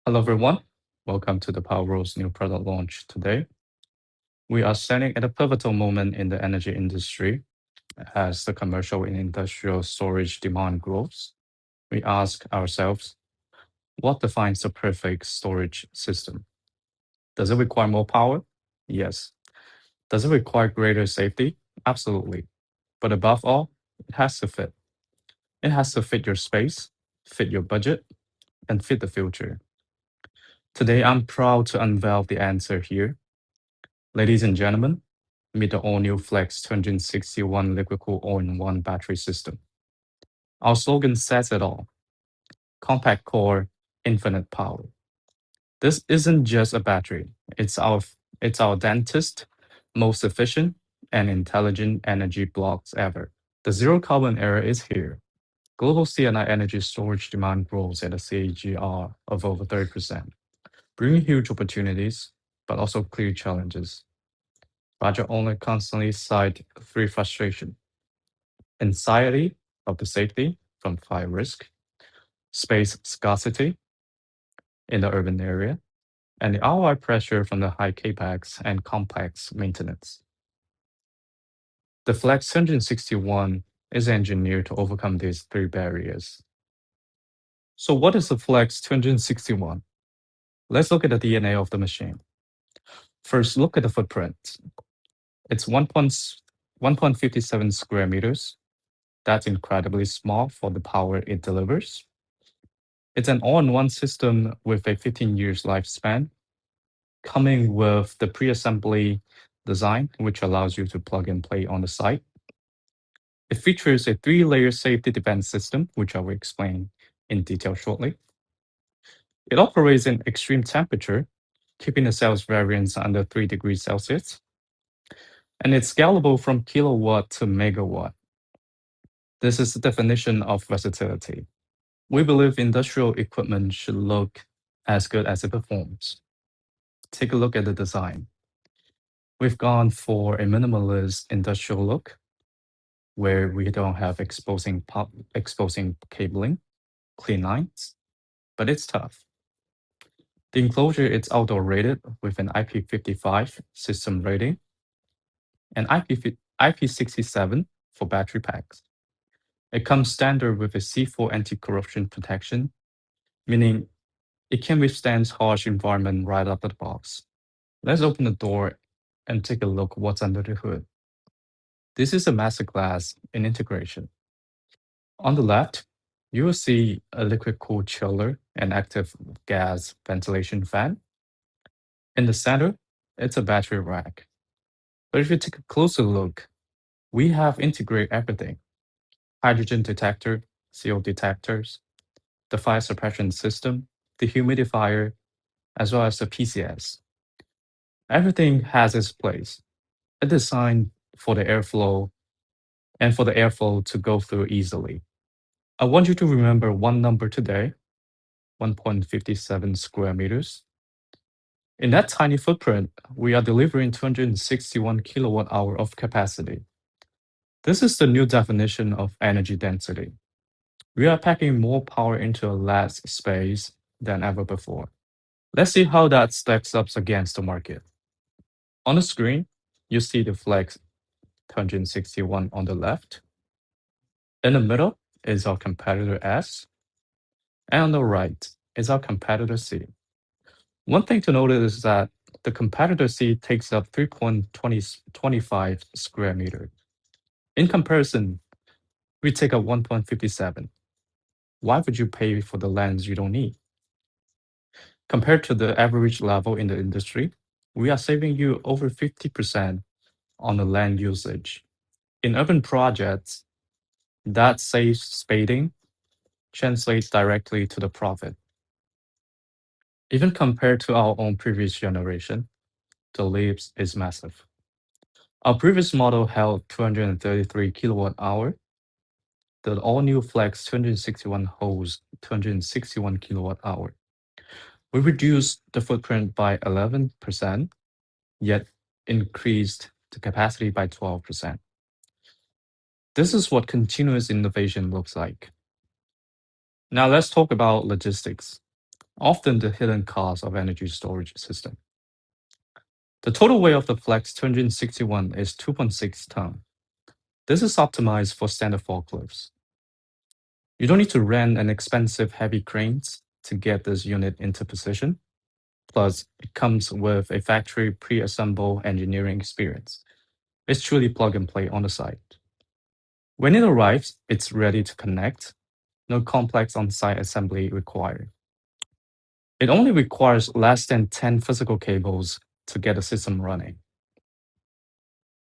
Hello, everyone. Welcome to the POWEROAD's new product launch today. We are standing at a pivotal moment in the energy industry as the commercial and industrial storage demand grows. We ask ourselves, what defines the perfect storage system? Does it require more power? Yes. Does it require greater safety? Absolutely. But above all, it has to fit. It has to fit your space, fit your budget, and fit the future. Today, I'm proud to unveil the answer here. Ladies and gentlemen, meet the all-new FLEX-261 liquid-cooled all-in-one battery system. Our slogan says it all: compact core, infinite power. This isn't just a battery; it's our dentist, most efficient and intelligent energy blocks ever. The zero carbon era is here. Global C&I energy storage demand grows at a CAGR of over 30%, bringing huge opportunities, but also clear challenges. Roger only constantly cite three frustration: anxiety of the safety from fire risk, space scarcity in the urban area, and the ROI pressure from the high capex and complex maintenance. The Flex 161 is engineered to overcome these three barriers. So what is the Flex 261? Let's look at the DNA of the machine. First, look at the footprint. It's 1.57 square meters. That's incredibly small for the power it delivers. It's an all-in-one system with a 15 years lifespan, coming with the pre-assembly design, which allows you to plug and play on the site. It features a 3-layer safety defense system, which I will explain in detail shortly. It operates in extreme temperature, keeping the cells variance under 3 degrees Celsius. And it's scalable from kilowatt to megawatt. This is the definition of versatility. We believe industrial equipment should look as good as it performs. Take a look at the design. We've gone for a minimalist industrial look where we don't have exposing cabling, clean lines, but it's tough. The enclosure is outdoor rated with an IP55 system rating and IP67 for battery packs. It comes standard with a C4 anti-corrosion protection, meaning it can withstand harsh environment right out of the box. Let's open the door and take a look what's under the hood. This is a masterclass in integration. On the left, you will see a liquid-cooled chiller and active gas ventilation fan. In the center, it's a battery rack. But if you take a closer look, we have integrated everything: hydrogen detector, CO detectors, the fire suppression system, the humidifier, as well as the PCS. Everything has its place. It's designed for the airflow and for the airflow to go through easily. I want you to remember one number today: 1.57 square meters. In that tiny footprint, we are delivering 261 kilowatt hour of capacity. This is the new definition of energy density. We are packing more power into a less space than ever before. Let's see how that stacks up against the market. On the screen, you see the Flex 261 on the left. In the middle is our competitor S, and on the right is our competitor C. One thing to notice is that the competitor C takes up 3.25 square meters. In comparison, we take up 1.57. Why would you pay for the lands you don't need? Compared to the average level in the industry, we are saving you over 50% on the land usage. In urban projects, that saves spading translates directly to the profit. Even compared to our own previous generation, the leap is massive. Our previous model held 233 kilowatt hour. The all-new Flex 261 holds 261 kilowatt hour. We reduced the footprint by 11%, yet increased the capacity by 12%. This is what continuous innovation looks like. Now let's talk about logistics. often the hidden cost of energy storage system. The total weight of the FLEX-261 is 2.6 tons. This is optimized for standard forklifts. You don't need to rent an expensive heavy cranes to get this unit into position. Plus, it comes with a factory pre-assembled engineering experience. It's truly plug and play on the site. When it arrives, it's ready to connect. No complex on-site assembly required. It only requires less than 10 physical cables to get the system running.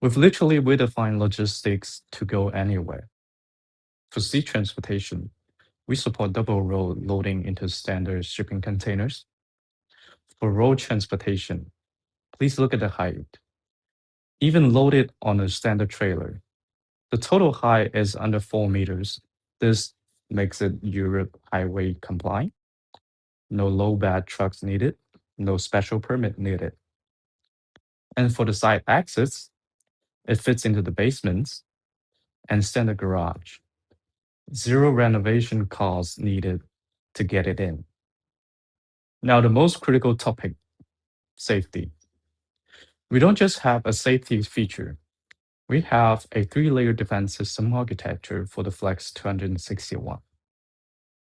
We've literally redefined logistics to go anywhere. For sea transportation, we support double road loading into standard shipping containers. For road transportation, please look at the height. Even loaded on a standard trailer, the total height is under 4 meters. This makes it Europe highway compliant. No low bed trucks needed, no special permit needed. And for the side access, it fits into the basements and standard garage. Zero renovation costs needed to get it in. Now, the most critical topic, safety. We don't just have a safety feature. We have a 3-layer defense system architecture for the Flex 261.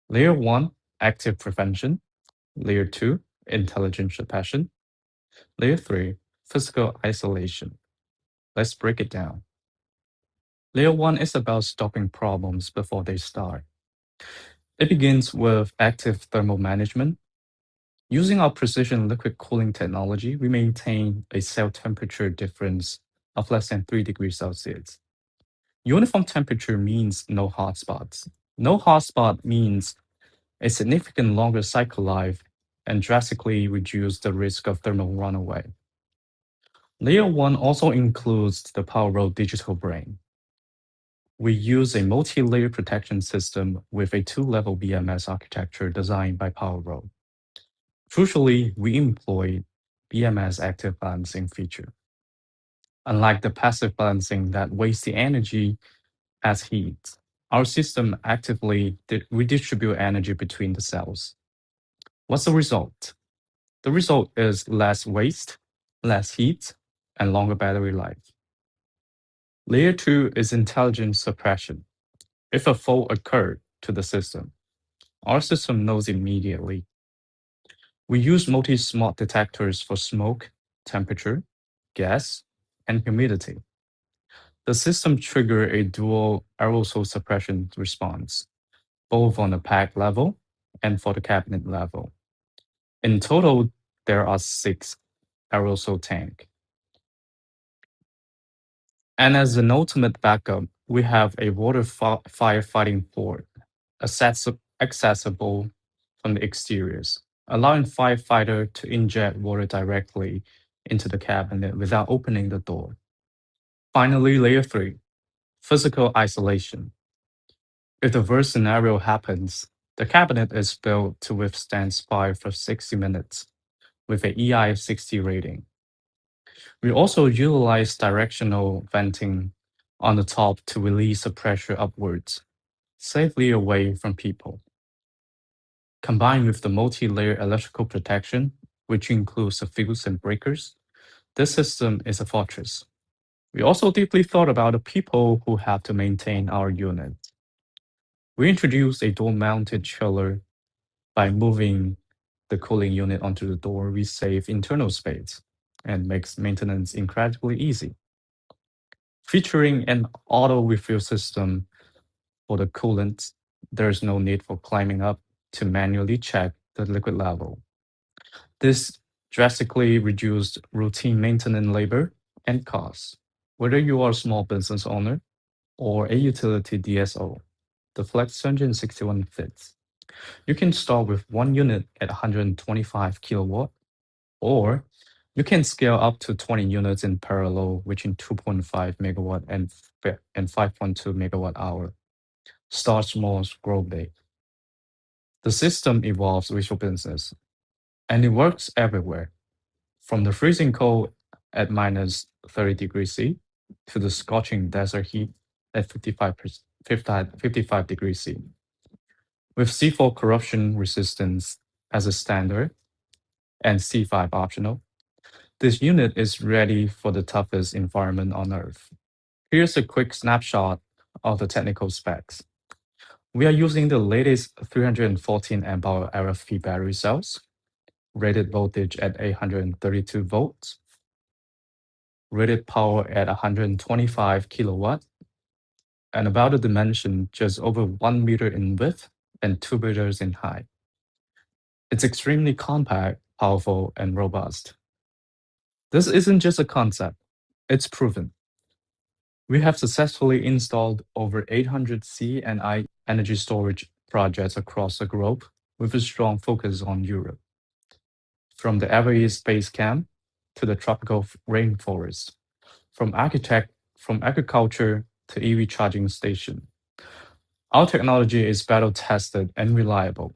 Layer 1, active prevention. Layer 2, intelligent suppression. Layer 3, physical isolation. Let's break it down. Layer 1 is about stopping problems before they start. It begins with active thermal management. Using our precision liquid cooling technology, we maintain a cell temperature difference of less than 3 degrees Celsius. Uniform temperature means no hotspots. No hotspot means a significant longer cycle life and drastically reduce the risk of thermal runaway. Layer 1 also includes the POWEROAD digital brain. We use a multi-layer protection system with a 2-level BMS architecture designed by POWEROAD. Crucially, we employ BMS active balancing feature. Unlike the passive balancing that wastes the energy as heat, our system actively redistribute energy between the cells. What's the result? The result is less waste, less heat, and longer battery life. Layer 2 is intelligent suppression. If a fault occurred to the system, our system knows immediately. We use multi-smart detectors for smoke, temperature, gas, and humidity. The system triggers a dual aerosol suppression response, both on the pack level and for the cabinet level. In total, there are 6 aerosol tanks. And as an ultimate backup, we have a water firefighting port, accessible from the exteriors, allowing firefighter to inject water directly into the cabinet without opening the door. Finally, layer 3, physical isolation. If the worst scenario happens, the cabinet is built to withstand fire for 60 minutes with a EI 60 rating. We also utilize directional venting on the top to release the pressure upwards, safely away from people. Combined with the multi-layer electrical protection, which includes the fuse and breakers, this system is a fortress. We also deeply thought about the people who have to maintain our unit. We introduced a door-mounted chiller. By moving the cooling unit onto the door, we save internal space and makes maintenance incredibly easy. Featuring an auto refill system for the coolant, there's no need for climbing up to manually check the liquid level. This drastically reduced routine maintenance labor and costs. Whether you are a small business owner or a utility DSO, the Flex 161 fits. You can start with one unit at 125 kilowatt, or you can scale up to 20 units in parallel, reaching 2.5 megawatt and 5.2 megawatt hour. Start small, grow big. The system evolves with your business, and it works everywhere, from the freezing cold at minus 30 degrees C to the scorching desert heat at 55 degrees C. With C4 corruption resistance as a standard and C5 optional. This unit is ready for the toughest environment on Earth. Here's a quick snapshot of the technical specs. We are using the latest 314 amp hour LFP battery cells, rated voltage at 832 volts, rated power at 125 kilowatt, and about the dimension just over 1 meter in width and 2 meters in height. It's extremely compact, powerful, and robust. This isn't just a concept, it's proven. We have successfully installed over 800 C and I energy storage projects across the globe with a strong focus on Europe. From the Ever East Base Camp to the tropical rainforest, from agriculture to EV charging station. Our technology is battle tested and reliable.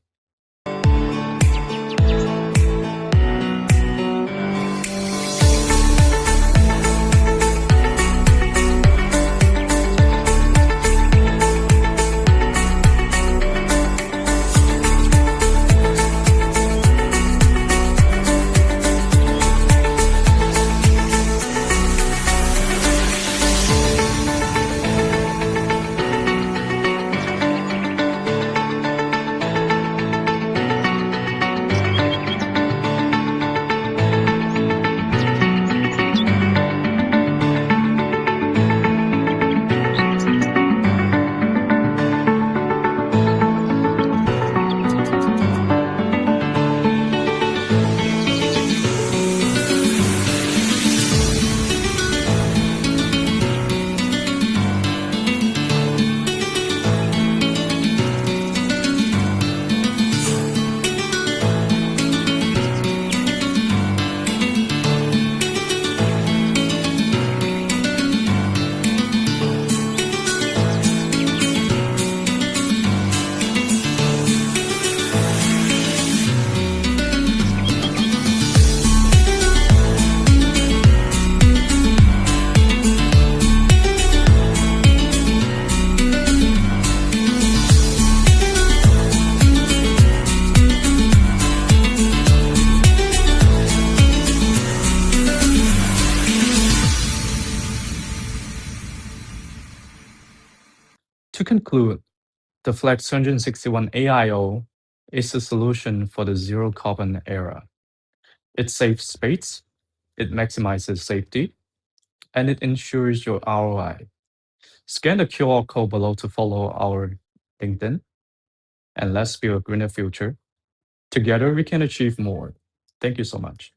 To conclude, the FLEX-261AIO is a solution for the zero carbon era. It saves space, it maximizes safety, and it ensures your ROI. Scan the QR code below to follow our LinkedIn, and let's build a greener future. Together, we can achieve more. Thank you so much.